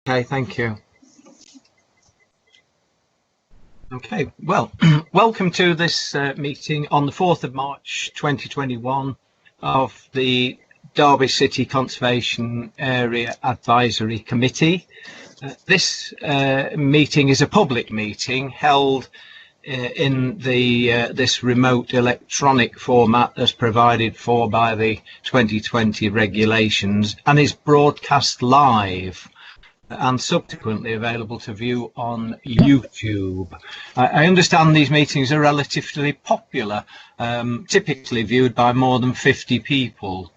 Okay, thank you. Okay, well, welcome to this meeting on the 4th of March 2021 of the Derby City Conservation Area Advisory Committee. This meeting is a public meeting held in this remote electronic format as provided for by the 2020 regulations, and is broadcast live and subsequently available to view on YouTube. I understand these meetings are relatively popular, typically viewed by more than 50 people.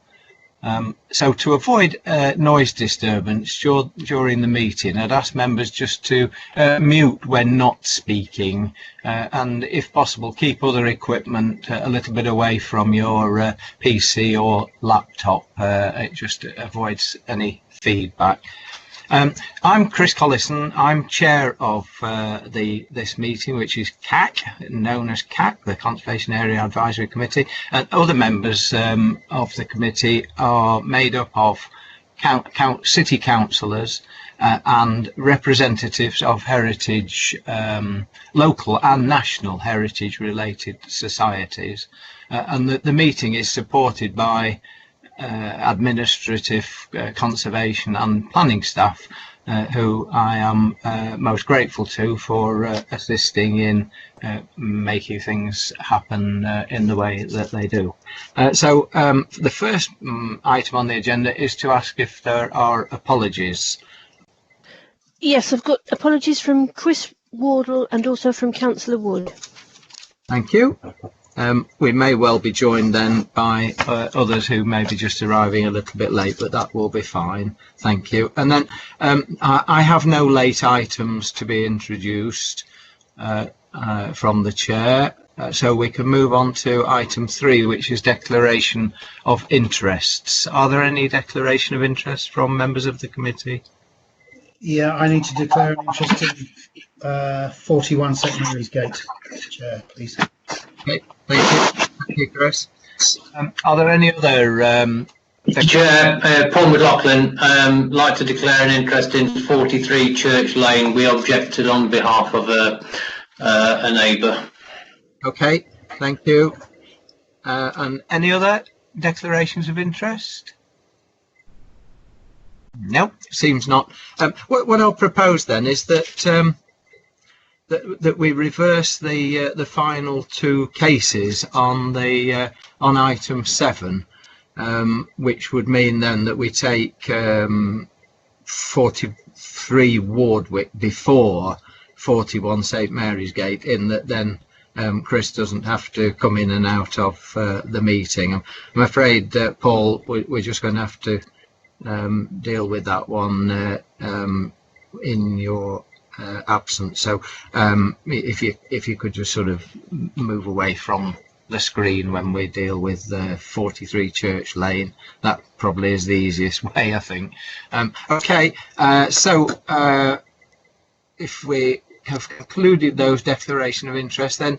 So to avoid noise disturbance during the meeting, I'd ask members just to mute when not speaking, and if possible keep other equipment a little bit away from your PC or laptop. It just avoids any feedback. I'm Chris Collison. I'm chair of this meeting, which is CAC, known as CAC, the Conservation Area Advisory Committee, and other members of the committee are made up of city councillors and representatives of heritage, local and national heritage related societies, and the meeting is supported by administrative, conservation and planning staff, who I am most grateful to for assisting in making things happen in the way that they do. So the first item on the agenda is to ask if there are apologies. Yes, I've got apologies from Chris Wardle and also from Councillor Wood. Thank you. We may well be joined then by others who may be just arriving a little bit late, but that will be fine. Thank you. And then I have no late items to be introduced from the chair, so we can move on to item 3, which is declaration of interests. Are there any declaration of interest from members of the committee? Yeah, I need to declare an interest in 41 St Mary's Gate, Chair, please. Okay, thank you, Chris. Are there any other... Chair, Paul McLaughlin, like to declare an interest in 43 Church Lane. We objected on behalf of a neighbour. Okay, thank you. And any other declarations of interest? No, seems not. What I'll propose then is that that we reverse the final 2 cases on the on item 7, which would mean then that we take 43 Wardwick before 41 St Mary's Gate, in that then Chris doesn't have to come in and out of the meeting. I'm afraid, Paul, we're just going to have to deal with that one in your absence. So if you could just sort of move away from the screen when we deal with 43 Church Lane, that probably is the easiest way, I think. Okay, so if we have concluded those declaration of interest, then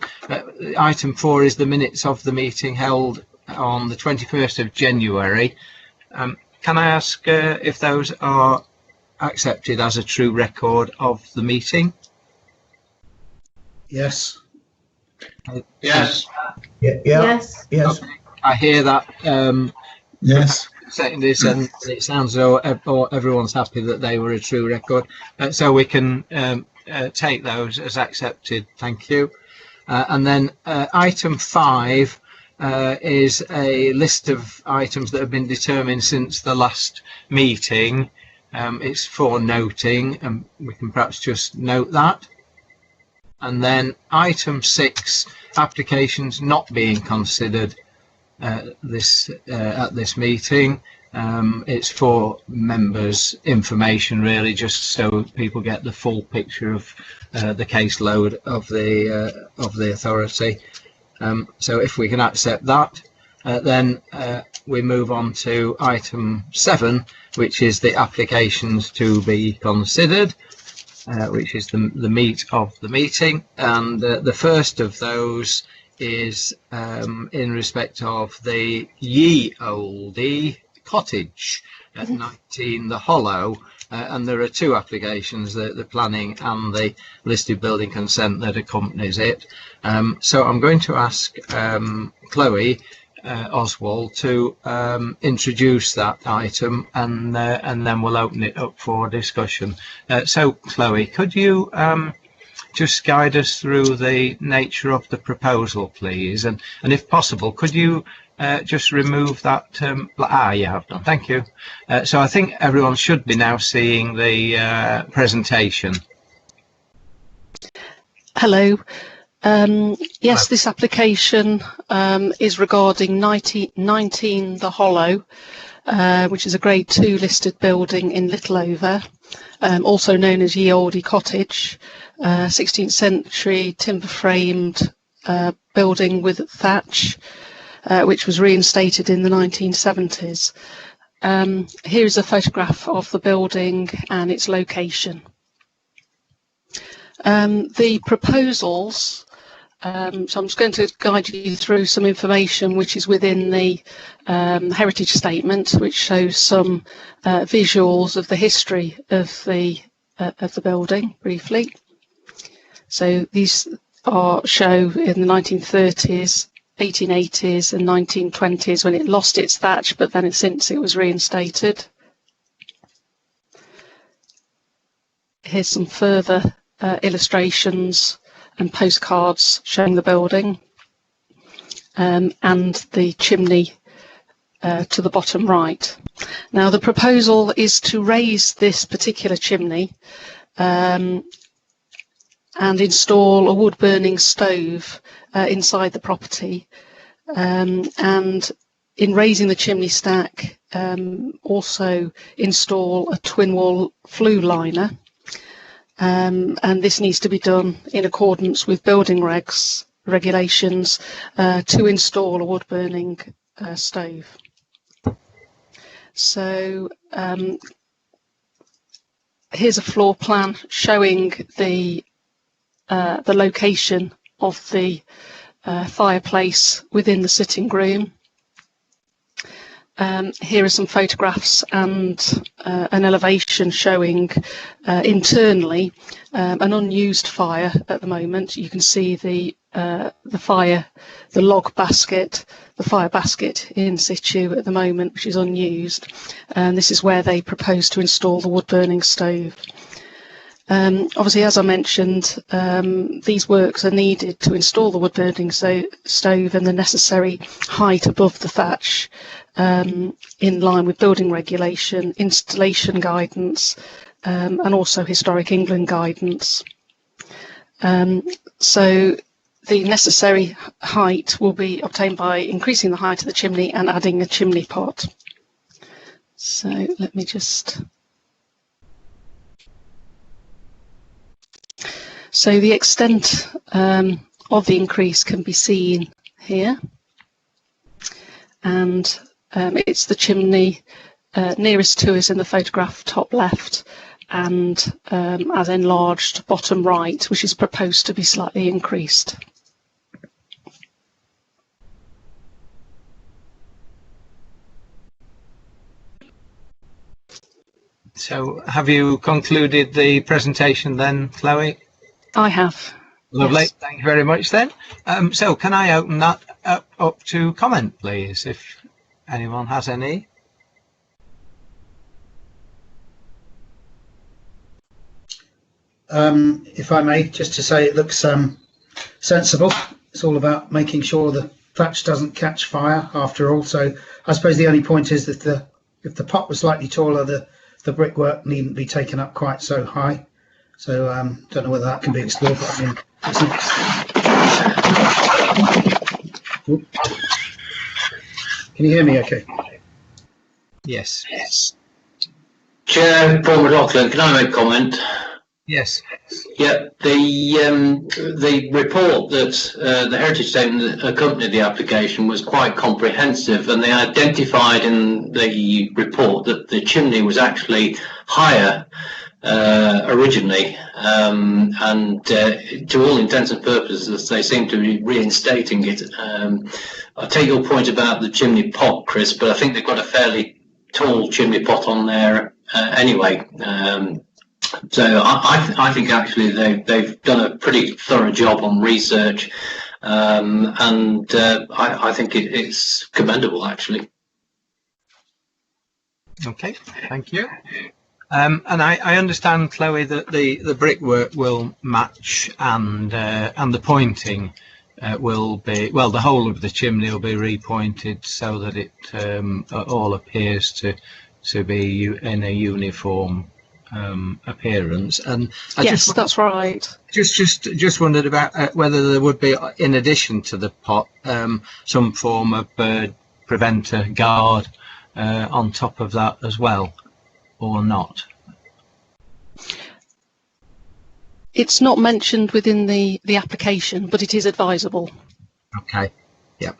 item 4 is the minutes of the meeting held on the 21st of January. Can I ask if those are accepted as a true record of the meeting? Yes. Yes. Yeah. Yes. Yes. Okay. I hear that. Yes. Saying this, and it sounds as though everyone's happy that they were a true record, so we can take those as accepted. Thank you. And then item 5 is a list of items that have been determined since the last meeting. It's for noting, and we can perhaps just note that. And then item 6, applications not being considered at this meeting. It's for members' information, really, just so people get the full picture of the caseload of the authority. So if we can accept that, then we move on to item 7, which is the applications to be considered, which is the meat of the meeting. And the first of those is in respect of the ye olde cottage at 19 The Hollow, and there are two applications, the planning and the listed building consent that accompanies it. So I'm going to ask Chloe Oswald to introduce that item, and then we'll open it up for discussion. So Chloe, could you just guide us through the nature of the proposal, please, and if possible, could you just remove that you have done, thank you. So I think everyone should be now seeing the presentation. Hello. Yes, this application is regarding 19 The Hollow, which is a Grade 2 listed building in Littleover, also known as Ye Olde Cottage, 16th century timber framed building with thatch, which was reinstated in the 1970s. Here is a photograph of the building and its location. The proposals, so I'm just going to guide you through some information which is within the heritage statement, which shows some visuals of the history of the building briefly. So these show in the 1930s, 1880s and 1920s when it lost its thatch, but then since it was reinstated. Here's some further illustrations and postcards showing the building, and the chimney to the bottom right. Now the proposal is to raise this particular chimney and install a wood burning stove inside the property, and in raising the chimney stack also install a twin wall flue liner, and this needs to be done in accordance with building regulations to install a wood burning stove. So here's a floor plan showing the location of the fireplace within the sitting room. Here are some photographs and an elevation showing internally an unused fire at the moment. You can see the log basket, the fire basket in situ at the moment, which is unused, and this is where they propose to install the wood burning stove. Obviously, as I mentioned, these works are needed to install the wood burning stove and the necessary height above the thatch, in line with building regulation, installation guidance, and also Historic England guidance. So the necessary height will be obtained by increasing the height of the chimney and adding a chimney pot. So let me just... So the extent of the increase can be seen here, and it's the chimney nearest to us in the photograph top left, and as enlarged bottom right, which is proposed to be slightly increased. So have you concluded the presentation then, Chloe? I have. Lovely, yes. Thank you very much then. So can I open that up to comment, please, if anyone has any? If I may, just to say it looks sensible. It's all about making sure the thatch doesn't catch fire after all. So I suppose the only point is that if the pot was slightly taller, the brickwork needn't be taken up quite so high. So don't know whether that can be explored, but I mean, can you hear me okay? Yes. Chair Paul McLaughlin, can I make a comment? Yes. Yeah, the report that the heritage statement that accompanied the application was quite comprehensive, and they identified in the report that the chimney was actually higher originally, and to all intents and purposes they seem to be reinstating it. I take your point about the chimney pot, Chris, but I think they've got a fairly tall chimney pot on there anyway. So I think actually they've done a pretty thorough job on research, and I think it's commendable actually. Okay, thank you. And I understand, Chloe, that the brickwork will match, and the pointing will be, well, the whole of the chimney will be repointed so that it all appears to be in a uniform appearance. And yes, that's right. Just wondered about whether there would be, in addition to the pot, some form of bird preventer guard on top of that as well, or not? It's not mentioned within the application, but it is advisable. Okay, yeah.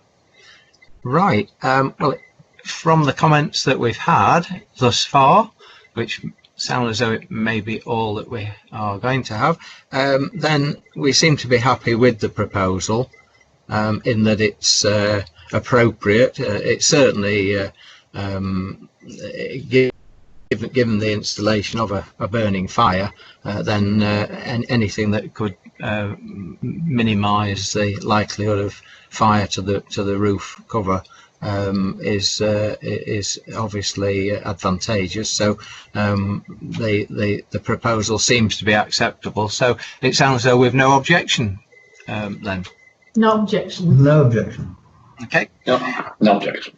Right, well, from the comments that we've had thus far, which sound as though it may be all that we are going to have, then we seem to be happy with the proposal, in that it's appropriate. It's certainly given the installation of a burning fire, then anything that could minimise the likelihood of fire to the roof cover is obviously advantageous. So the proposal seems to be acceptable. So it sounds as though we've no objection then. No objection. No objection. Okay. No objection.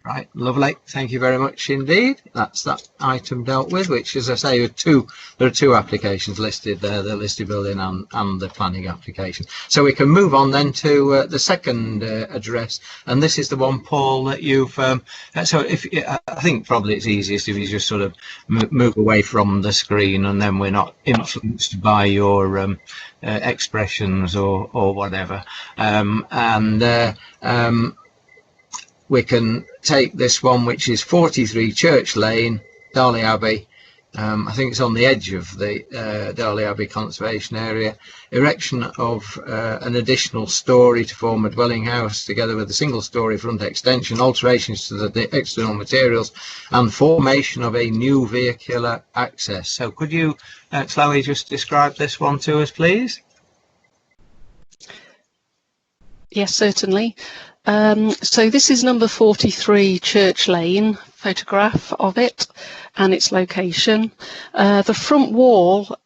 Right, lovely. Thank you very much indeed. That's that item dealt with, which, as I say, there are two applications listed there, the listed building and the planning application. So we can move on then to the second address, and this is the one, Paul, that you've... so if I think probably it's easiest if you just sort of move away from the screen, and then we're not influenced by your expressions or whatever. We can take this one, which is 43 Church Lane, Dolly Abbey. I think it's on the edge of the Dolly Abbey conservation area. Erection of an additional storey to form a dwelling house, together with a single storey front extension, alterations to the external materials, and formation of a new vehicular access. So could you, Chloe, just describe this one to us, please? Yes, certainly. So this is number 43 Church Lane, photograph of it and its location. The front wall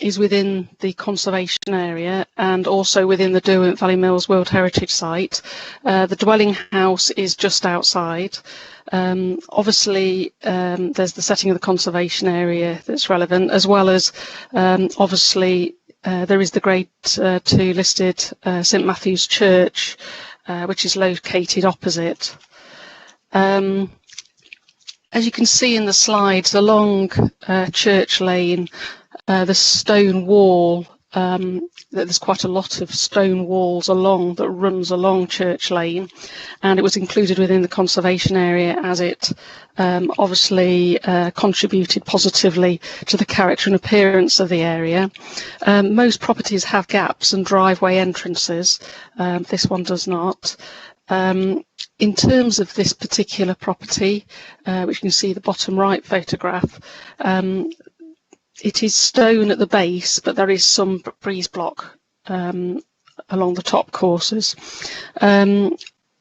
is within the conservation area and also within the Derwent Valley Mills World Heritage Site. The dwelling house is just outside. Obviously, there's the setting of the conservation area that's relevant, as well as obviously there is the Grade 2 listed St Matthew's Church, which is located opposite. As you can see in the slides, along Church Lane, the stone wall, there's quite a lot of stone walls that runs along Church Lane, and it was included within the conservation area as it obviously contributed positively to the character and appearance of the area. Most properties have gaps and driveway entrances. This one does not. In terms of this particular property, which you can see the bottom right photograph, it is stone at the base, but there is some breeze block along the top courses.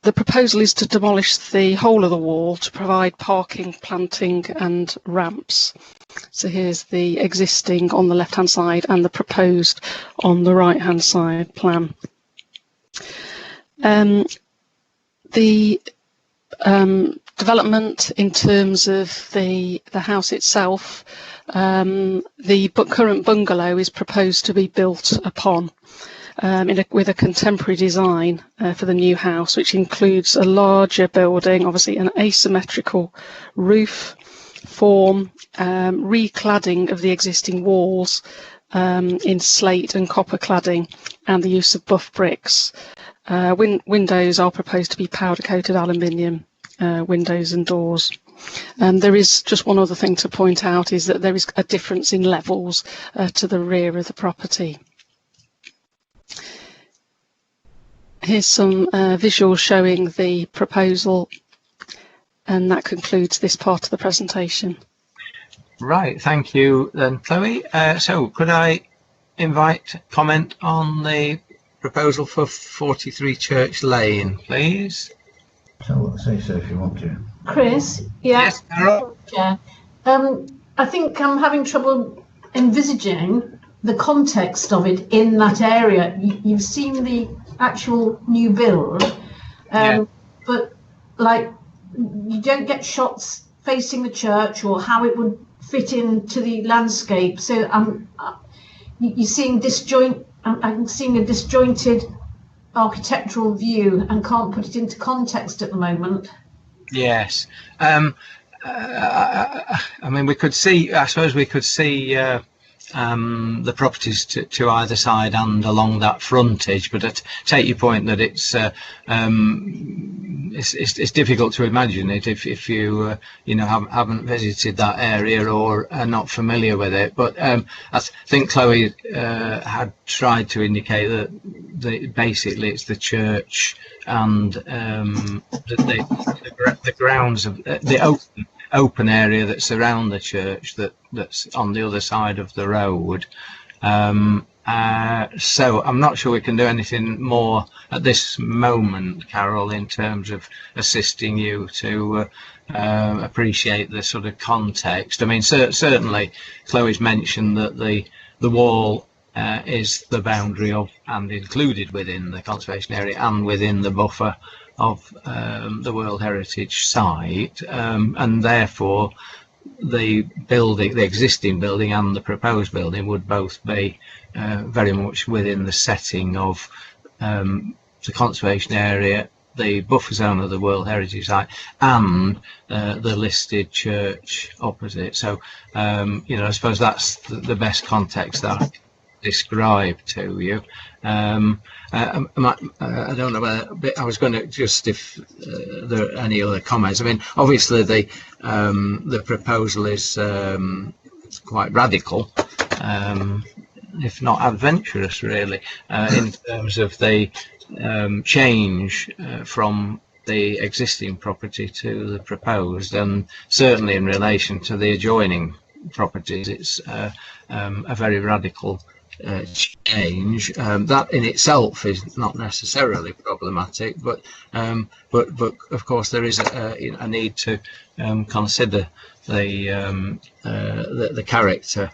The proposal is to demolish the whole of the wall to provide parking, planting and ramps. So here's the existing on the left-hand side and the proposed on the right-hand side plan. The development in terms of the house itself, the current bungalow is proposed to be built upon with a contemporary design for the new house, which includes a larger building, obviously an asymmetrical roof form, recladding of the existing walls in slate and copper cladding, and the use of buff bricks. Windows are proposed to be powder coated aluminium windows and doors. There is just one other thing to point out, is that there is a difference in levels to the rear of the property. Here's some visuals showing the proposal And that concludes this part of the presentation. Right, thank you then, Chloe. So could I invite comment on the proposal for 43 Church Lane, please? Say so if you want to. Chris? Yeah. Yes, Carol? Yeah. I think I'm having trouble envisaging the context of it in that area. You've seen the actual new build, but like you don't get shots facing the church or how it would fit into the landscape. So you're seeing I'm seeing a disjointed architectural view and can't put it into context at the moment. Yes. I mean, we could see, I suppose we could see the properties to either side and along that frontage, but I take your point that it's difficult to imagine it if you haven't visited that area or are not familiar with it. But I think Chloe had tried to indicate that basically it's the church and the grounds of the open area that's around the church that's on the other side of the road. So I'm not sure we can do anything more at this moment, Carol, in terms of assisting you to appreciate the sort of context. I mean, certainly Chloe's mentioned that the wall is the boundary of and included within the conservation area and within the buffer of the World Heritage Site, and therefore the existing building and the proposed building would both be very much within the setting of the conservation area, the buffer zone of the World Heritage Site, and the listed church opposite. So, I suppose that's the best context that I describe to you. I don't know whether I was going to just if there are any other comments. I mean, obviously the proposal is quite radical, if not adventurous, really, in terms of the change from the existing property to the proposed, and certainly in relation to the adjoining properties, it's a very radical change. That in itself is not necessarily problematic, but of course there is a need to consider the character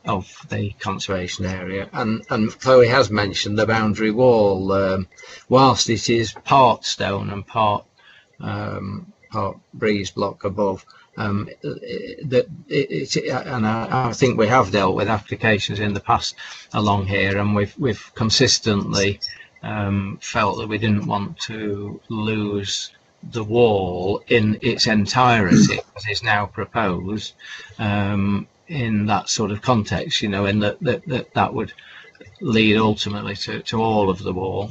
of the conservation area, and Chloe has mentioned the boundary wall. Whilst it is part stone and part breeze block above, and I think we have dealt with applications in the past along here, and we've consistently felt that we didn't want to lose the wall in its entirety as is now proposed, in that sort of context, in that would lead ultimately to all of the wall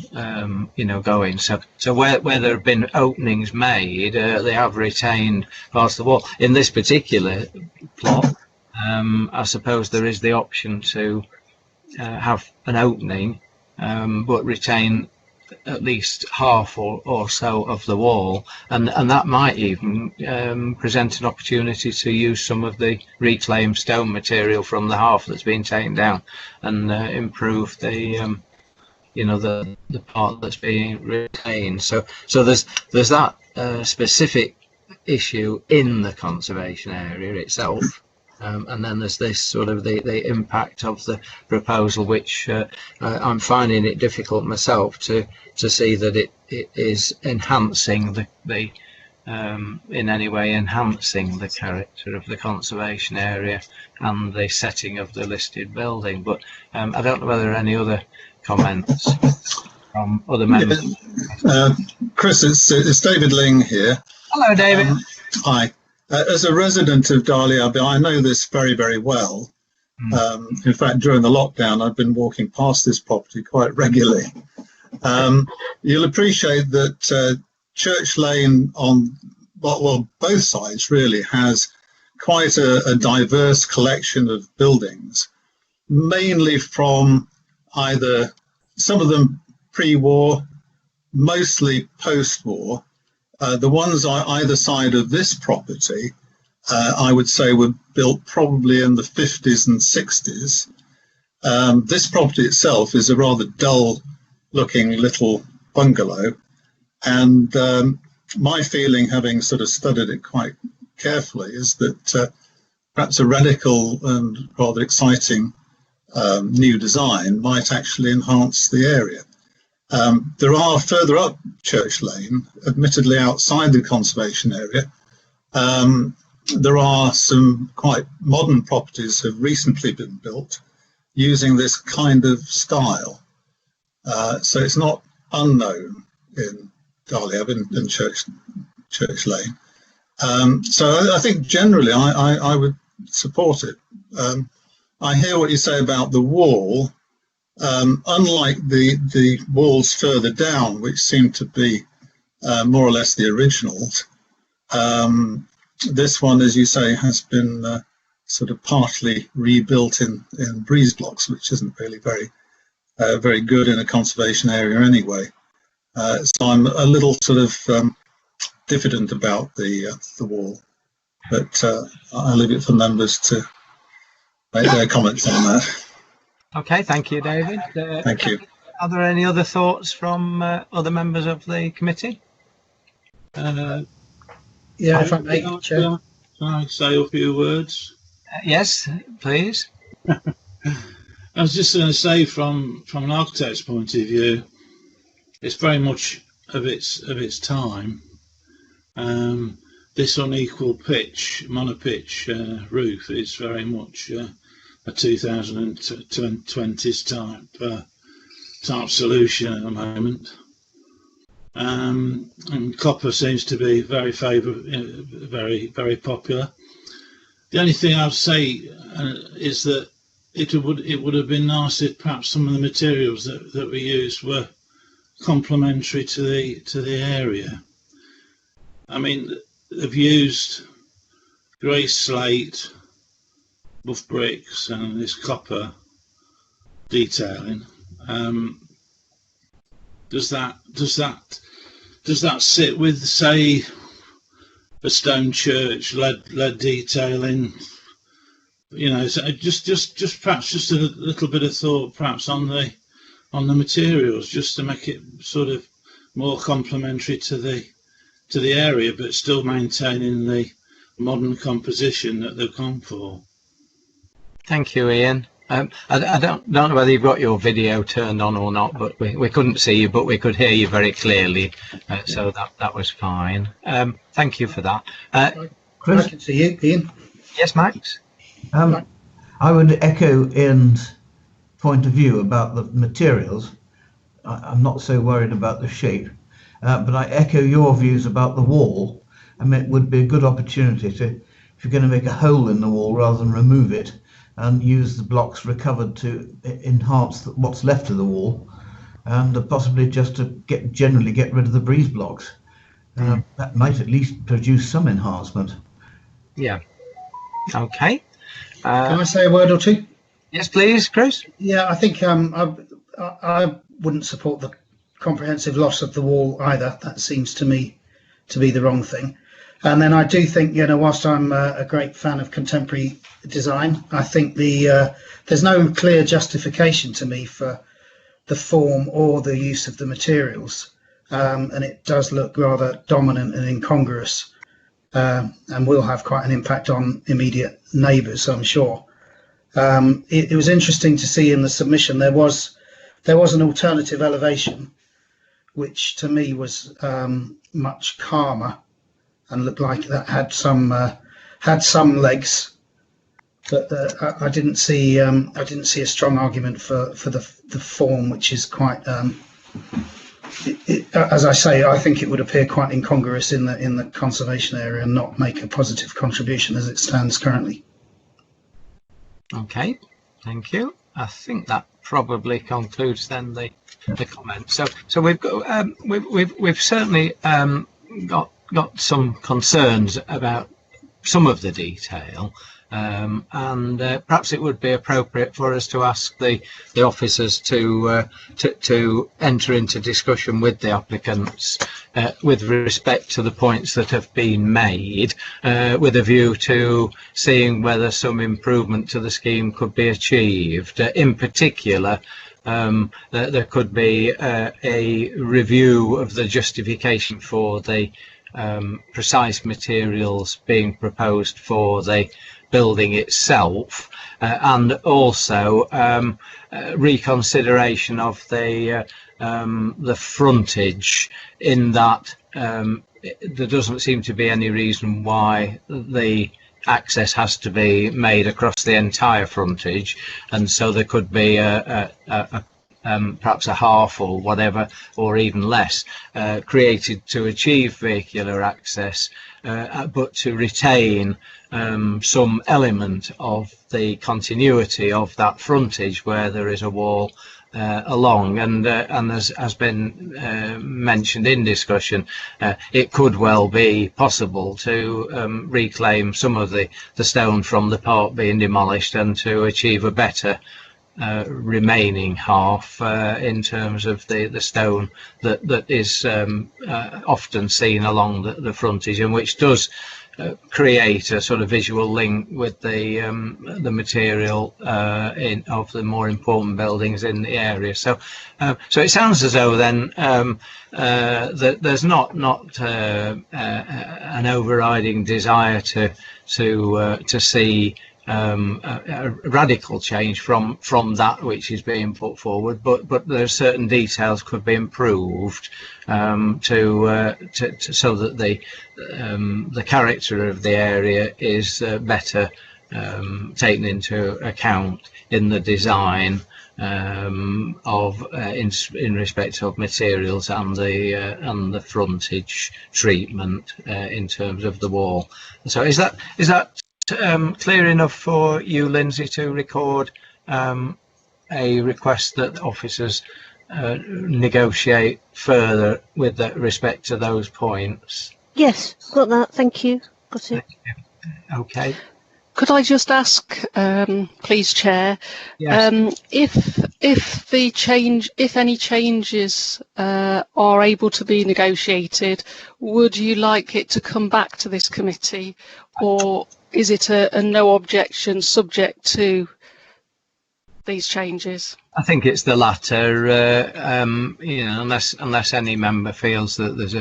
going. So where there have been openings made, they have retained parts of the wall. In this particular plot, I suppose there is the option to have an opening, but retain at least half or so of the wall, and that might even present an opportunity to use some of the reclaimed stone material from the half that's been taken down and improve the the part that's being retained. So there's that specific issue in the conservation area itself. And then there's this sort of the impact of the proposal, which I'm finding it difficult myself to see that it is enhancing the in any way enhancing the character of the conservation area and the setting of the listed building. But I don't know whether there are any other comments from other members. Chris, it's David Ling here. Hello, David. Hi. As a resident of Dolly, Abbey, I know this very, very well. In fact, during the lockdown, I've been walking past this property quite regularly. You'll appreciate that Church Lane on both sides really has quite a diverse collection of buildings, mainly from either some of them pre-war, mostly post-war, The ones on either side of this property, I would say, were built probably in the 50s and 60s. This property itself is a rather dull-looking little bungalow, and my feeling, having sort of studied it quite carefully, is that perhaps a radical and rather exciting new design might actually enhance the area. There are further up Church Lane, admittedly outside the conservation area. There are some quite modern properties have recently been built using this kind of style. So it's not unknown in Dolly, in Church Lane. So I think generally I would support it. I hear what you say about the wall. Unlike the walls further down, which seem to be more or less the originals, this one, as you say, has been sort of partly rebuilt in breeze blocks, which isn't really very good in a conservation area anyway. So I'm a little sort of diffident about the wall, but I leave it for members to make their comments on that. Okay, thank you, David. Thank you. Are there any other thoughts from other members of the committee? Yeah, if I may, Chair. Can I say a few words? Yes, please. I was just going to say, from an architect's point of view, it's very much of its time. This unequal pitch, monopitch roof is very much a 2020s type solution at the moment. And copper seems to be very very popular. The only thing I'd say is that it would have been nice if perhaps some of the materials that we used were complementary to the area. I mean, they've used grey slate, buff bricks, and this copper detailing. Does that sit with, say, a stone church lead detailing? You know, so just perhaps just a little bit of thought, perhaps on the materials, just to make it sort of more complementary to the area, but still maintaining the modern composition that they've gone for. Thank you, Ian. I don't know whether you've got your video turned on or not, but we couldn't see you, but we could hear you very clearly, so that was fine. Thank you for that. Chris? I can see you, Ian. Yes, Max? I would echo Ian's point of view about the materials. I'm not so worried about the shape, but I echo your views about the wall. I mean, it would be a good opportunity to, if you're going to make a hole in the wall rather than remove it, and use the blocks recovered to enhance what's left of the wall, and possibly just to generally get rid of the breeze blocks. That might at least produce some enhancement. Yeah. Okay. Can I say a word or two? Yes, please, Chris. Yeah, I think I wouldn't support the comprehensive loss of the wall either. That seems to me to be the wrong thing. And then I do think, you know, whilst I'm a great fan of contemporary design, I think there's no clear justification to me for the form or the use of the materials, and it does look rather dominant and incongruous, and will have quite an impact on immediate neighbours, I'm sure. It was interesting to see in the submission there was an alternative elevation, which to me was much calmer and looked like that had some legs, but I didn't see a strong argument for the form, which is quite as I say, I think it would appear quite incongruous in the conservation area and not make a positive contribution as it stands currently. Okay, thank you. I think that probably concludes then the comments. So we've got we've certainly got some concerns about some of the detail. And perhaps it would be appropriate for us to ask the officers to enter into discussion with the applicants with respect to the points that have been made, with a view to seeing whether some improvement to the scheme could be achieved. In particular, there could be a review of the justification for the precise materials being proposed for the building itself, and also reconsideration of the frontage, in that there doesn't seem to be any reason why the access has to be made across the entire frontage, and so there could be perhaps a half or whatever, or even less, created to achieve vehicular access, but to retain some element of the continuity of that frontage where there is a wall along, and as has been mentioned in discussion, it could well be possible to reclaim some of the stone from the part being demolished and to achieve a better remaining half in terms of the stone that is often seen along the frontage, and which does create a sort of visual link with the material of the more important buildings in the area. So it sounds as though then that there's not an overriding desire to see a radical change from that which is being put forward, but there are certain details could be improved so that the character of the area is better taken into account in the design in respect of materials and the frontage treatment in terms of the wall. So is that clear enough for you, Lindsay, to record a request that officers negotiate further with respect to those points? Yes, got that. Thank you. Got it. Okay. Could I just ask, please, Chair, yes. if any changes are able to be negotiated, would you like it to come back to this committee, or is it a no objection subject to these changes? I think it's the latter. Unless any member feels that there's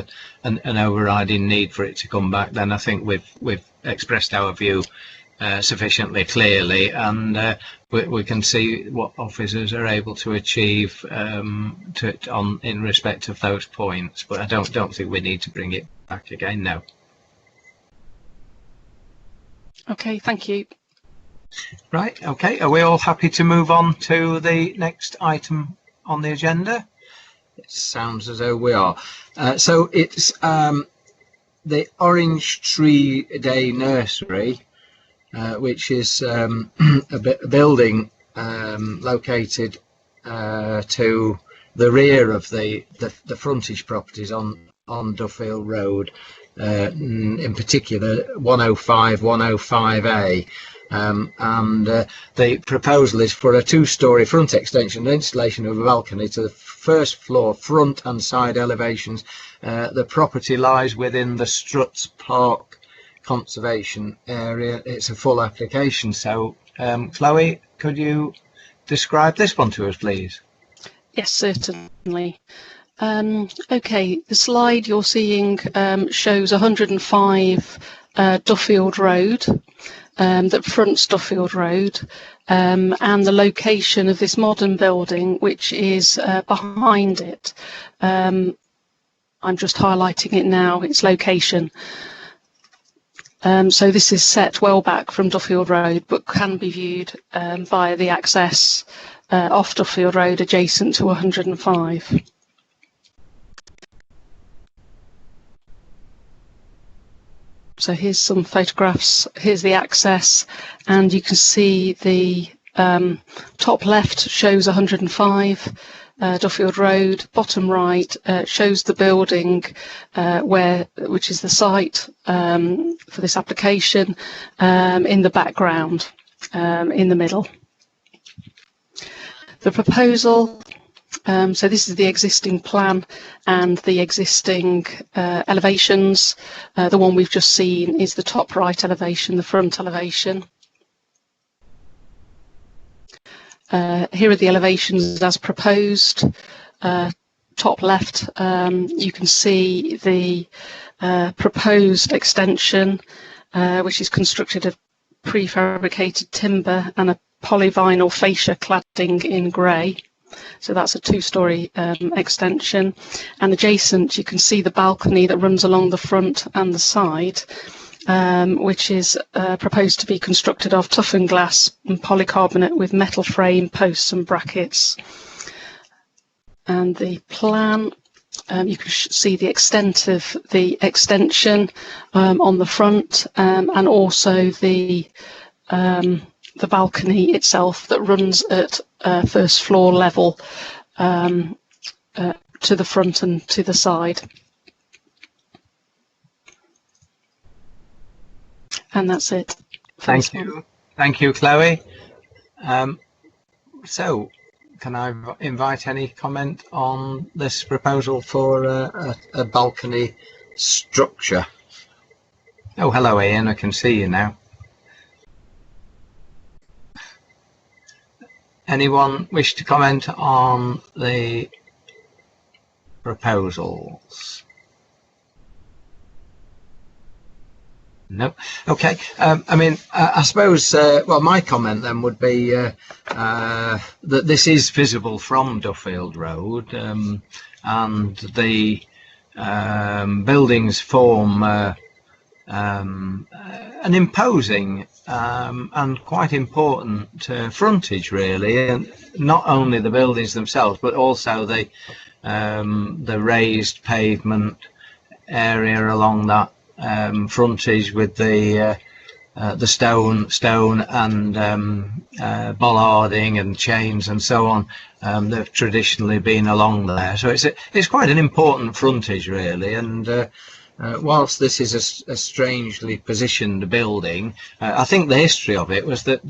an overriding need for it to come back, then I think we've expressed our view sufficiently clearly, and we can see what officers are able to achieve in respect of those points. But I don't think we need to bring it back again now. Okay, thank you. Right, okay. Are we all happy to move on to the next item on the agenda? It sounds as though we are. So it's the Orange Tree Day Nursery, which is a building located to the rear of the frontage properties on Duffield Road, in particular 105, 105A. And the proposal is for a two-storey front extension and installation of a balcony to the first floor front and side elevations. The property lies within the Struts Park conservation area. It's a full application. So Chloe, could you describe this one to us, please? Yes, certainly. Okay, the slide you're seeing shows 105 Duffield Road, that fronts Duffield Road, and the location of this modern building, which is behind it. I'm just highlighting it now, its location. So this is set well back from Duffield Road, but can be viewed via the access off Duffield Road adjacent to 105. So here's some photographs, here's the access, and you can see the top left shows 105, Duffield Road, bottom right, shows the building which is the site for this application, in the background, in the middle. The proposal, so this is the existing plan and the existing elevations. The one we've just seen is the top right elevation, the front elevation. Here are the elevations as proposed. Top left, you can see the proposed extension, which is constructed of prefabricated timber and a polyvinyl fascia cladding in grey. So that's a two-storey extension. And adjacent, you can see the balcony that runs along the front and the side, which is proposed to be constructed of toughened glass and polycarbonate with metal frame, posts and brackets. And the plan, you can see the extent of the extension on the front, and also the balcony itself that runs at first floor level to the front and to the side. And that's it. Thank you. Thank you, Chloe. So, can I invite any comment on this proposal for a balcony structure? Oh, hello, Ian. I can see you now. Anyone wish to comment on the proposals? No. Okay. I mean, I suppose, well, my comment then would be that this is visible from Duffield Road, and the buildings form an imposing and quite important frontage, really, and not only the buildings themselves, but also the raised pavement area along that frontage with the stone and bollarding and chains and so on. They've traditionally been along there, so it's quite an important frontage, really. And whilst this is a strangely positioned building, I think the history of it was that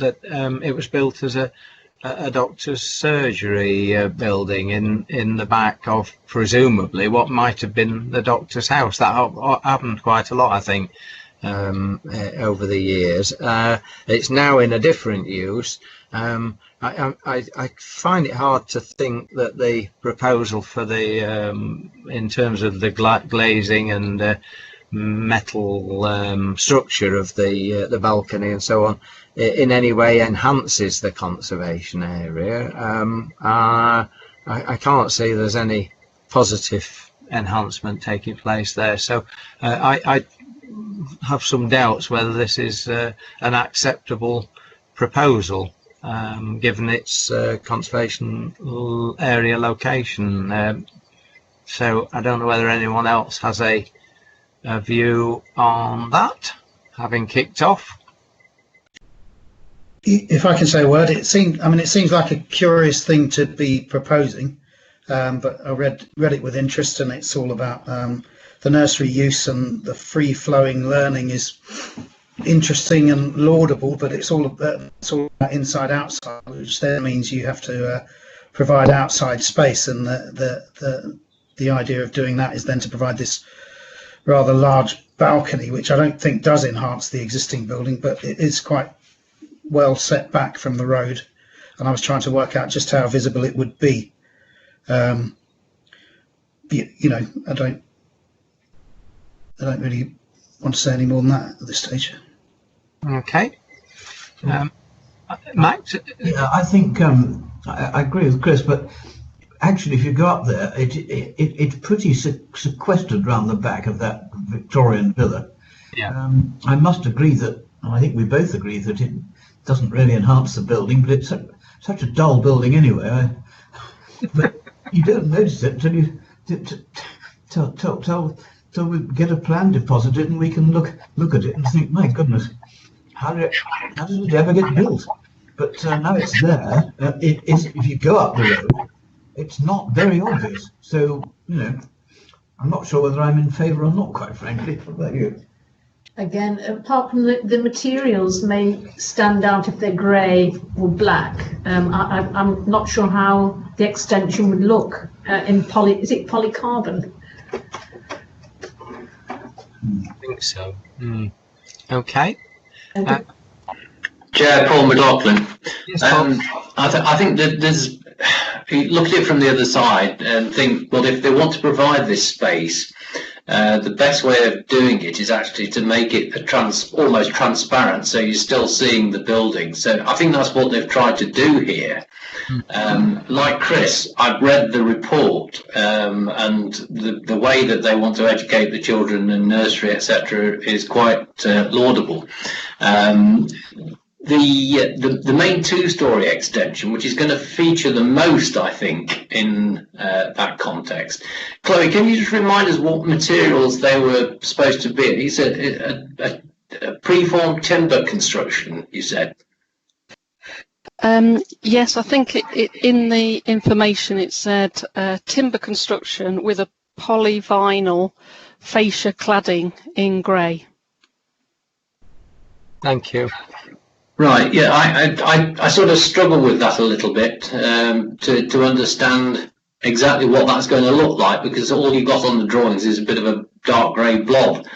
it was built as a doctor's surgery building in the back of presumably what might have been the doctor's house. That happened quite a lot, I think, over the years. It's now in a different use. I find it hard to think that the proposal for the in terms of the glazing and metal structure of the balcony and so on in any way enhances the conservation area. I can't see there's any positive enhancement taking place there, so I have some doubts whether this is an acceptable proposal given its conservation area location. So I don't know whether anyone else has a view on that, having kicked off. If I can say a word, it seems like a curious thing to be proposing, but I read it with interest, and it's all about the nursery use, and the free-flowing learning is interesting and laudable, but it's all about inside outside, which then means you have to provide outside space, and the idea of doing that is then to provide this rather large balcony, which I don't think does enhance the existing building, but it is quite well set back from the road, and I was trying to work out just how visible it would be. You know, I don't really want to say any more than that at this stage. Okay. Max? Yeah, I think I agree with Chris, but actually, if you go up there, it's pretty sequestered round the back of that Victorian villa. Yeah. I must agree that, and I think we both agree that it doesn't really enhance the building, but it's such a dull building anyway. But you don't notice it until you till we get a plan deposited and we can look at it and think, my goodness, how did it ever get built? But now it's there. If you go up the road, it's not very obvious. So, you know, I'm not sure whether I'm in favour or not, quite frankly. What about you? Again, apart from the materials may stand out if they're grey or black, I'm not sure how the extension would look in is it polycarbon? I think so. Okay. Chair Paul McLaughlin. Yes, Paul. I think that there's, you look at it from the other side and think, well, if they want to provide this space, the best way of doing it is actually to make it almost transparent, so you're still seeing the building. So I think that's what they've tried to do here. Like Chris, I've read the report, and the way that they want to educate the children in nursery, etc., is quite laudable. The main two-story extension, which is going to feature the most, I think, in that context. Chloe, can you just remind us what materials they were supposed to be? You said a preformed timber construction, you said. Yes, I think in the information it said timber construction with a polyvinyl fascia cladding in grey. Thank you. Right, yeah, I sort of struggle with that a little bit to understand exactly what that's going to look like, because all you've got on the drawings is a bit of a dark grey blob.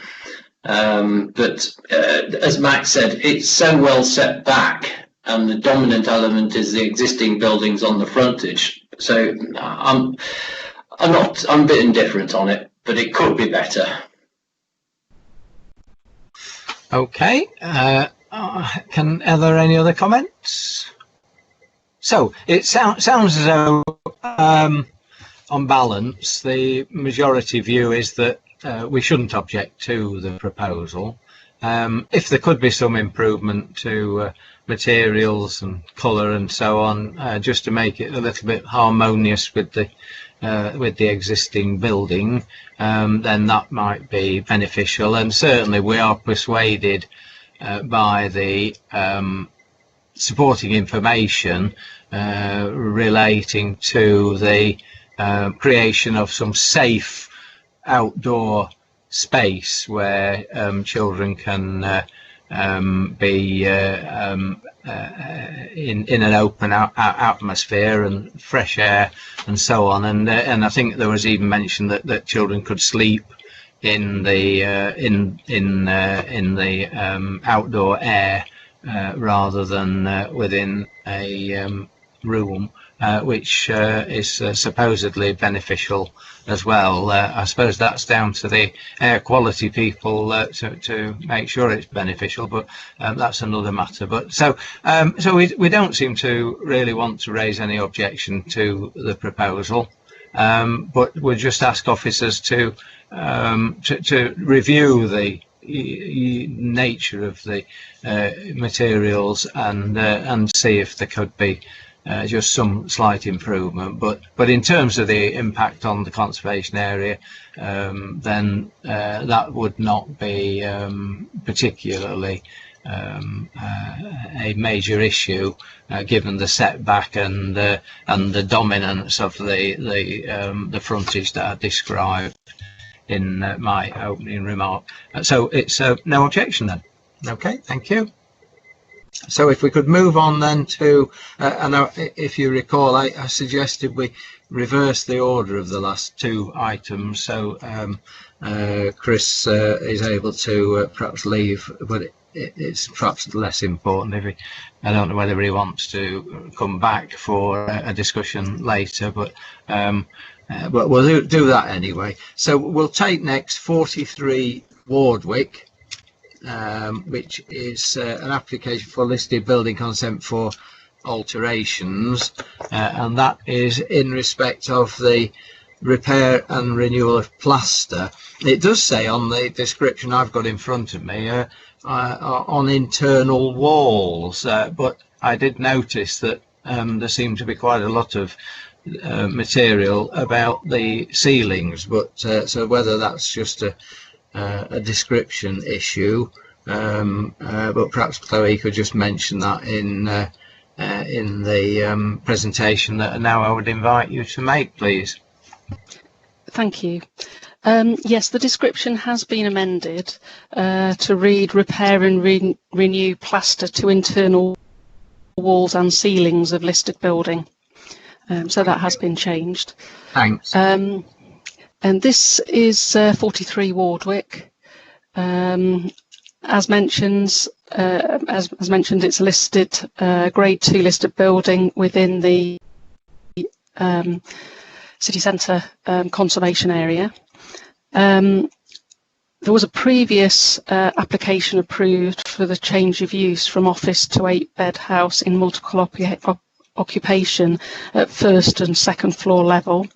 But as Max said, it's so well set back, and the dominant element is the existing buildings on the frontage. So I'm a bit indifferent on it, but it could be better. Okay. Are there any other comments? So it sounds as though, on balance, the majority view is that we shouldn't object to the proposal. If there could be some improvement to materials and colour and so on, just to make it a little bit harmonious with the existing building, then that might be beneficial. And certainly we are persuaded by the supporting information relating to the creation of some safe outdoor space where children can be in an open atmosphere and fresh air and so on. And I think there was even mention that children could sleep in the outdoor air rather than within a room, which is supposedly beneficial as well. I suppose that's down to the air quality people to make sure it's beneficial, but that's another matter. But so we don't seem to really want to raise any objection to the proposal, but we'll just ask officers to review the nature of the materials and see if there could be just some slight improvement. But in terms of the impact on the conservation area, then that would not be particularly a major issue, given the setback and the dominance of the frontage that I described in my opening remark. So it's no objection then. Okay, thank you. So if we could move on then to, and if you recall, I suggested we reverse the order of the last two items, so Chris is able to perhaps leave, but it's perhaps less important. I don't know whether he wants to come back for a discussion later, but we'll do that anyway. So we'll take next 43 Wardwick, which is an application for listed building consent for alterations, and that is in respect of the repair and renewal of plaster. It does say on the description I've got in front of me on internal walls, but I did notice that there seemed to be quite a lot of material about the ceilings, but so whether that's just a description issue, but perhaps Chloe could just mention that in the presentation that now I would invite you to make, please. Thank you. Yes, the description has been amended to read repair and renew plaster to internal walls and ceilings of listed building. So that has been changed. Thanks. And this is 43 Wardwick. As mentioned, it's a listed Grade 2 listed building within the city centre conservation area. There was a previous application approved for the change of use from office to 8-bed house in multiple occupation at first and second floor level.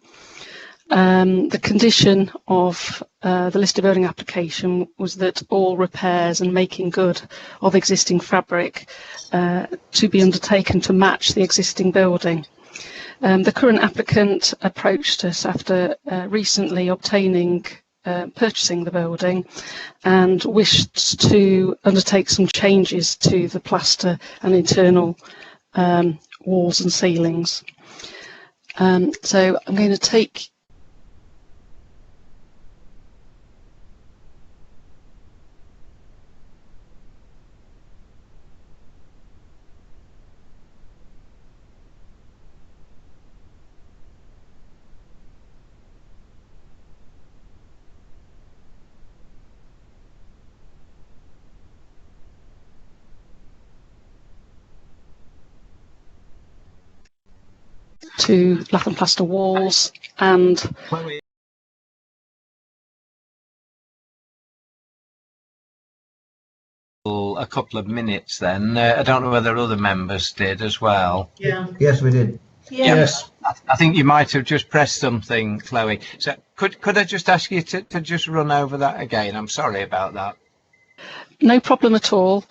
The condition of the listed building application was that all repairs and making good of existing fabric to be undertaken to match the existing building. The current applicant approached us after recently purchasing the building and wished to undertake some changes to the plaster and internal walls and ceilings. So I'm going to take to lath and plaster walls and a couple of minutes then. I don't know whether other members did as well. Yeah. Yes, we did. Yeah. Yes. I think you might have just pressed something, Chloe. So could I just ask you to just run over that again? I'm sorry about that. no problem at all.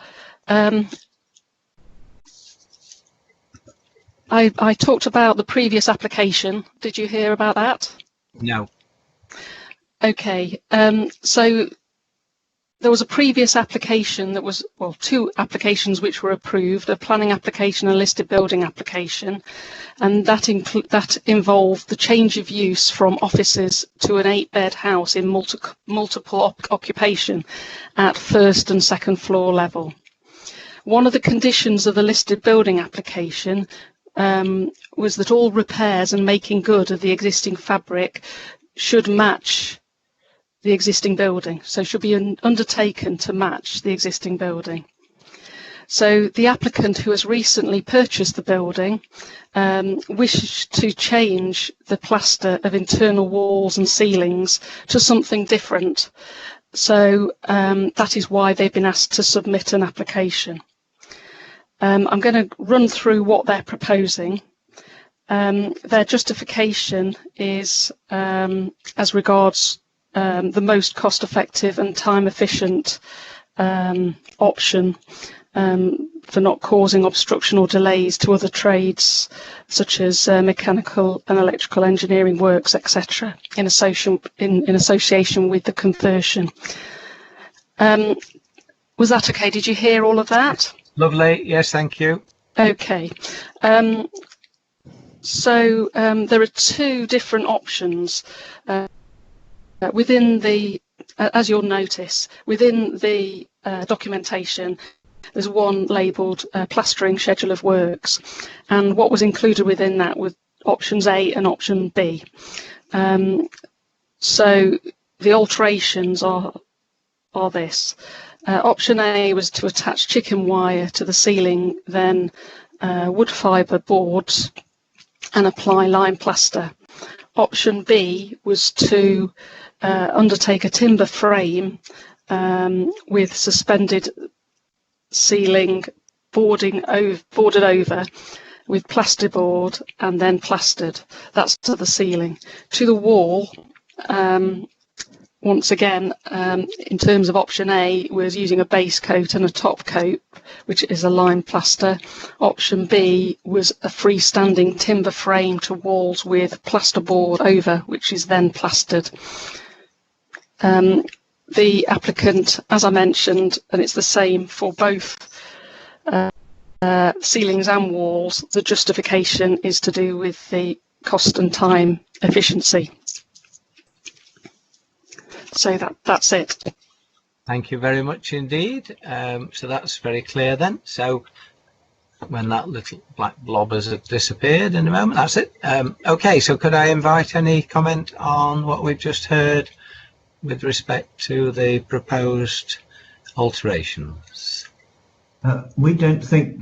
I talked about the previous application. Did you hear about that? No. Okay. So there was a previous application that was, well, two applications which were approved, a planning application and a listed building application, and that involved the change of use from offices to an 8-bed house in multiple occupation at first and second floor level. One of the conditions of the listed building application was that all repairs and making good of the existing fabric should match the existing building, so should be undertaken to match the existing building. So the applicant, who has recently purchased the building, wished to change the plaster of internal walls and ceilings to something different. So that is why they've been asked to submit an application. I'm going to run through what they're proposing. Their justification is as regards the most cost-effective and time-efficient option for not causing obstruction or delays to other trades, such as mechanical and electrical engineering works, etc., in association with the conversion. Was that okay? Did you hear all of that? Lovely. Yes, thank you. Okay. So there are two different options within the, as you'll notice, within the documentation. There's one labelled Plastering Schedule of Works, and what was included within that were options A and option B. So the alterations are this. Option A was to attach chicken wire to the ceiling, then wood fibre boards, and apply lime plaster. Option B was to undertake a timber frame with suspended ceiling boarded over with plasterboard and then plastered. That's to the ceiling. To the wall, once again, in terms of option A, was using a base coat and a top coat, which is a lime plaster. Option B was a freestanding timber frame to walls with plasterboard over, which is then plastered. The applicant, as I mentioned, and it's the same for both ceilings and walls, the justification is to do with the cost and time efficiency. So that's it. Thank you very much indeed. So that's very clear then. So when that little black blob has disappeared in a moment, that's it. Okay, so could I invite any comment on what we've just heard with respect to the proposed alterations? We don't think,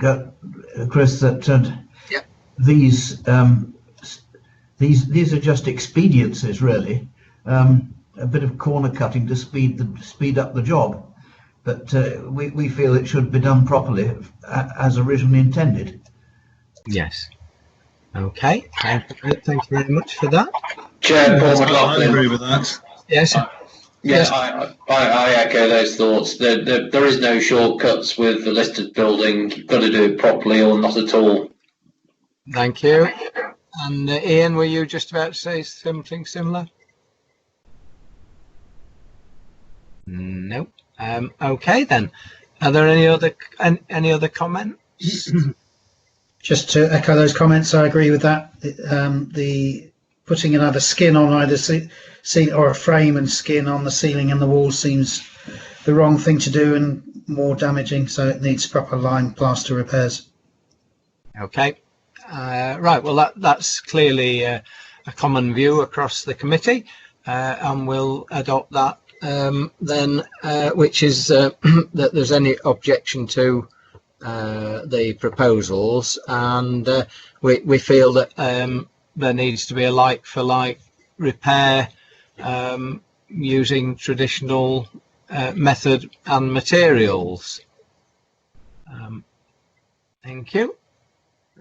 Chris, that Yep. these are just expediencies, really. A bit of corner cutting to speed up the job, but we feel it should be done properly as originally intended. Yes. Okay. Thank you very much for that. Chair Paul I McLaughlin. agree with that. Yes. Yes, I echo those thoughts. There is no shortcuts with the listed building. You've got to do it properly or not at all. Thank you. And Ian, were you just about to say something similar? No. Okay then. Are there any other comments? Just to echo those comments, I agree with that. The putting another skin on either or a frame and skin on the ceiling and the wall seems the wrong thing to do and more damaging, so it needs proper lime plaster repairs. Okay. Right. Well, that's clearly a common view across the committee, and we'll adopt that then, which is that there's any objection to the proposals, and we feel that there needs to be a like-for-like repair using traditional method and materials. Thank you.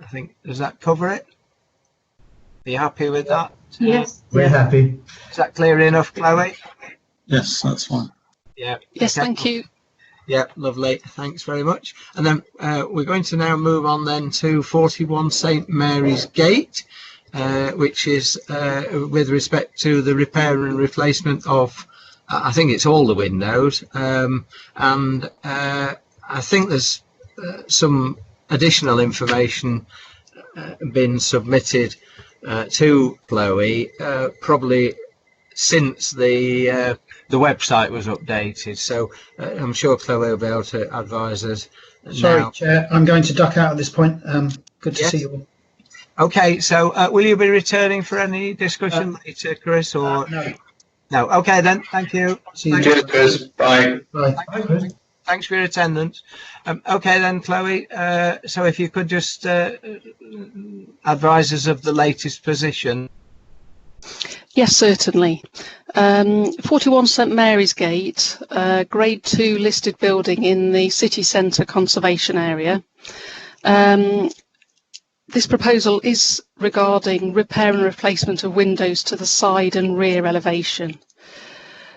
I think, does that cover it? Are you happy with that? Yes. We're happy. Is that clear enough, Chloe? Yes, that's fine. Yeah. Yes, okay. thank you. Yeah, lovely. Thanks very much. And then we're going to now move on then to 41 St Mary's Gate, which is with respect to the repair and replacement of, I think it's all the windows, and I think there's some additional information been submitted to Chloe, probably since the website was updated. So I'm sure Chloe will be able to advise us. Sorry, now. Chair, I'm going to duck out at this point. Good to Yes. see you all. Okay, so will you be returning for any discussion later, Chris? Or No. no? Okay then. Thank you. See you. Cheers, Chris. Bye. Bye. Thanks for your attendance. Okay then, Chloe. So if you could just advise us of the latest position. Yes, certainly. 41 St Mary's Gate, Grade 2 listed building in the city centre conservation area. This proposal is regarding repair and replacement of windows to the side and rear elevation.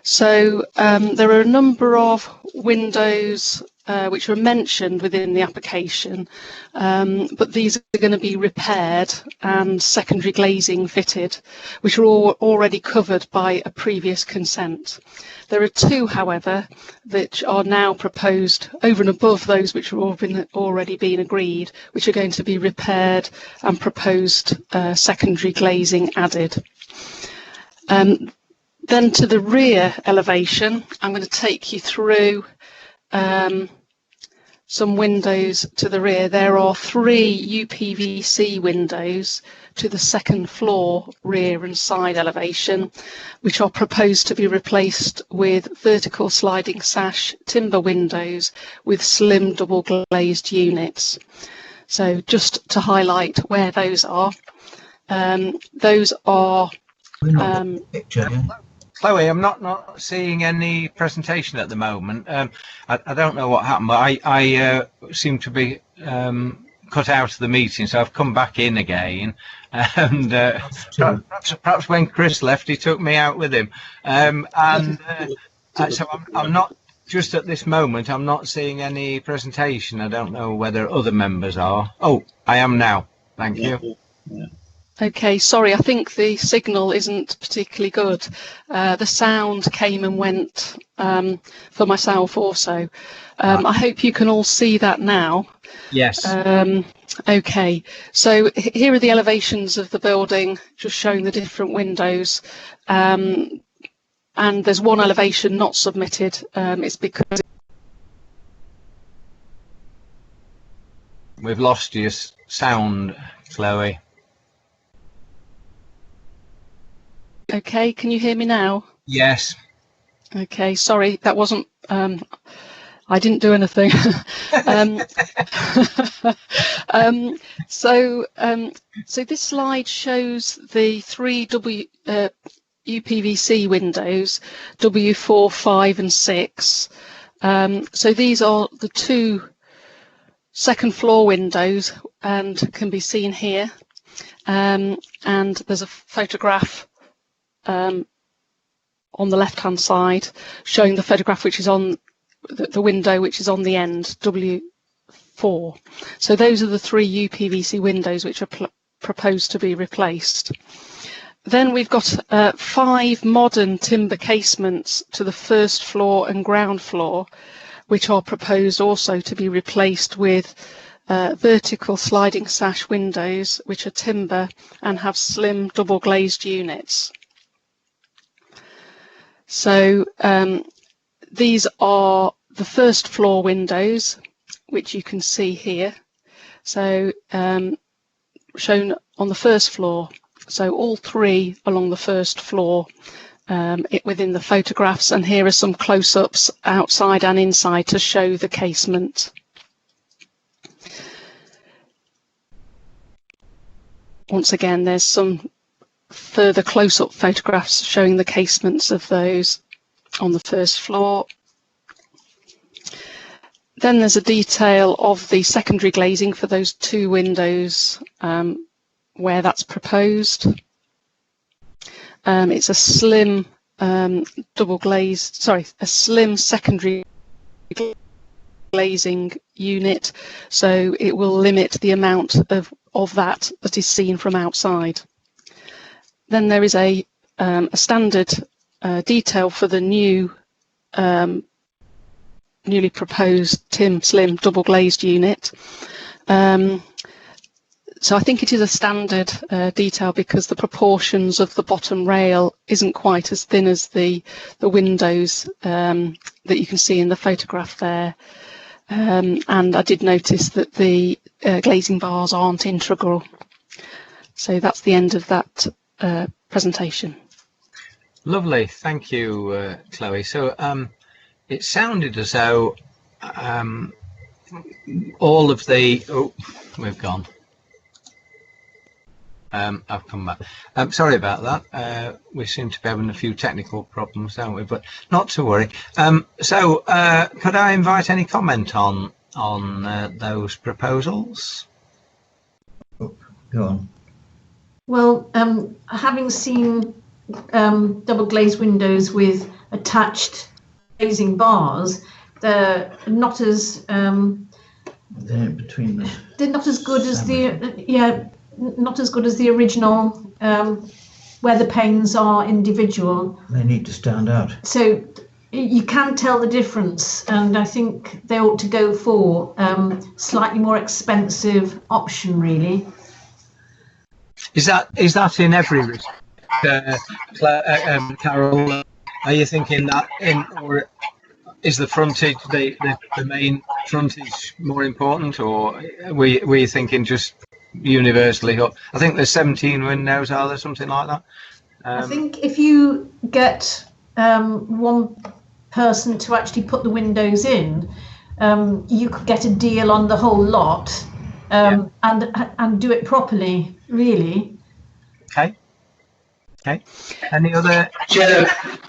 So there are a number of windows which are mentioned within the application, but these are going to be repaired and secondary glazing fitted, which are all already covered by a previous consent. There are two, however, that are now proposed over and above those which have already been agreed, which are going to be repaired and proposed secondary glazing added. Then to the rear elevation, I'm going to take you through some windows to the rear. There are 3 UPVC windows to the second floor rear and side elevation, which are proposed to be replaced with vertical sliding sash timber windows with slim double glazed units. So just to highlight where those are, Picture, yeah? Chloe, I'm not seeing any presentation at the moment. I don't know what happened, but I seem to be cut out of the meeting, so I've come back in again. And perhaps when Chris left, he took me out with him. So I'm not, just at this moment, I'm not seeing any presentation. I don't know whether other members are. Oh, I am now. Thank you. Yeah. Okay, sorry, I think the signal isn't particularly good. The sound came and went for myself also. I hope you can all see that now. Yes. Okay, so here are the elevations of the building, just showing the different windows. And there's one elevation not submitted. It's because we've lost your sound, Chloe. Okay, can you hear me now? Yes. Okay, sorry, that wasn't, I didn't do anything. So this slide shows the three UPVC windows, W4, 5 and 6. So these are the two second floor windows and can be seen here. And there's a photograph on the left hand side showing the photograph which is on the window which is on the end, W4. So those are the three UPVC windows which are proposed to be replaced. Then we've got 5 modern timber casements to the first floor and ground floor which are proposed also to be replaced with vertical sliding sash windows which are timber and have slim double glazed units. So these are the first floor windows, which you can see here. So shown on the first floor. So all 3 along the first floor within the photographs. And here are some close-ups outside and inside to show the casement. Once again, there's some further close-up photographs showing the casements of those on the first floor. Then there's a detail of the secondary glazing for those 2 windows where that's proposed. It's a slim a slim secondary glazing unit, so it will limit the amount of that is seen from outside. Then there is a standard detail for the newly proposed slim double glazed unit. So I think it is a standard detail because the proportions of the bottom rail isn't quite as thin as the windows that you can see in the photograph there. And I did notice that the glazing bars aren't integral. So that's the end of that presentation. Lovely, thank you, Chloe. So it sounded as though all of the we've gone. I've come back. Sorry about that. We seem to be having a few technical problems, don't we? But not to worry. So could I invite any comment on those proposals? Go on. Well, having seen double glazed windows with attached glazing bars, they're not as They're between them. they're not as good as not as good as the original where the panes are individual. They need to stand out. So you can tell the difference, and I think they ought to go for slightly more expensive option, really. Is that in every respect, Carol? Are you thinking that or is the frontage the main frontage more important, or were you thinking just universally? I think there's 17 windows, are there, something like that? I think if you get one person to actually put the windows in, you could get a deal on the whole lot and do it properly, really. Okay. Any other?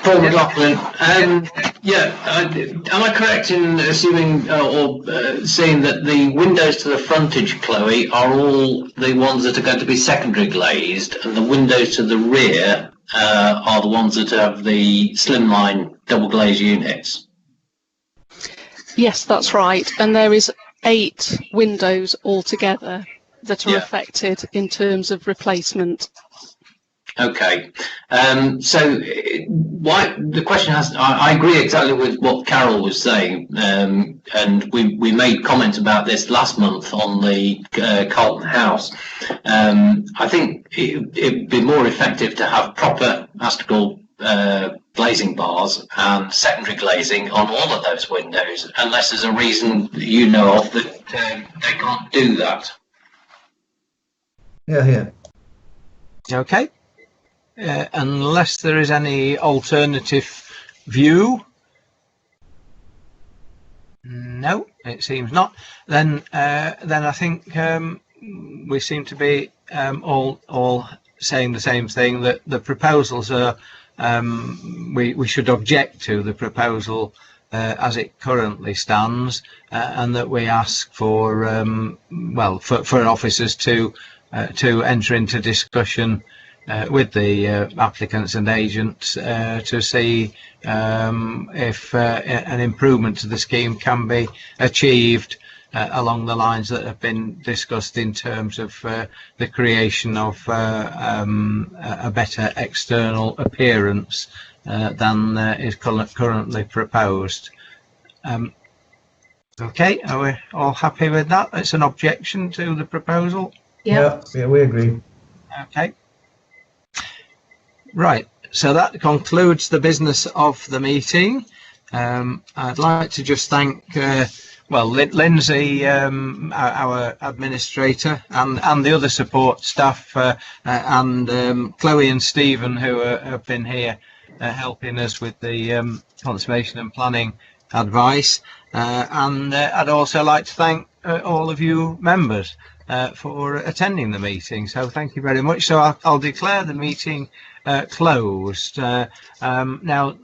Paul McLaughlin. Am I correct in assuming or saying that the windows to the frontage, Chloe, are all the ones that are going to be secondary glazed, and the windows to the rear are the ones that have the slimline double glazed units? Yes, that's right. And there is 8 windows altogether. that are affected in terms of replacement. Okay, so why the question has? I agree exactly with what Carol was saying, and we made comment about this last month on the Carlton House. I think it'd be more effective to have proper astragal glazing bars and secondary glazing on all of those windows, unless there's a reason you know of that they can't do that. Yeah. Okay. Unless there is any alternative view. No, it seems not. Then I think we seem to be all saying the same thing, that the proposals are we should object to the proposal as it currently stands, and that we ask for for officers to enter into discussion with the applicants and agents to see if an improvement to the scheme can be achieved along the lines that have been discussed in terms of the creation of a better external appearance than is currently proposed. Okay, are we all happy with that? It's an objection to the proposal? Yeah, we agree. Okay. Right, so that concludes the business of the meeting. I'd like to just thank Lindsay, our administrator, and the other support staff, and Chloe and Stephen, who have been here helping us with the conservation and planning advice. And I'd also like to thank all of you members for attending the meeting. So thank you very much. So I'll declare the meeting closed. Now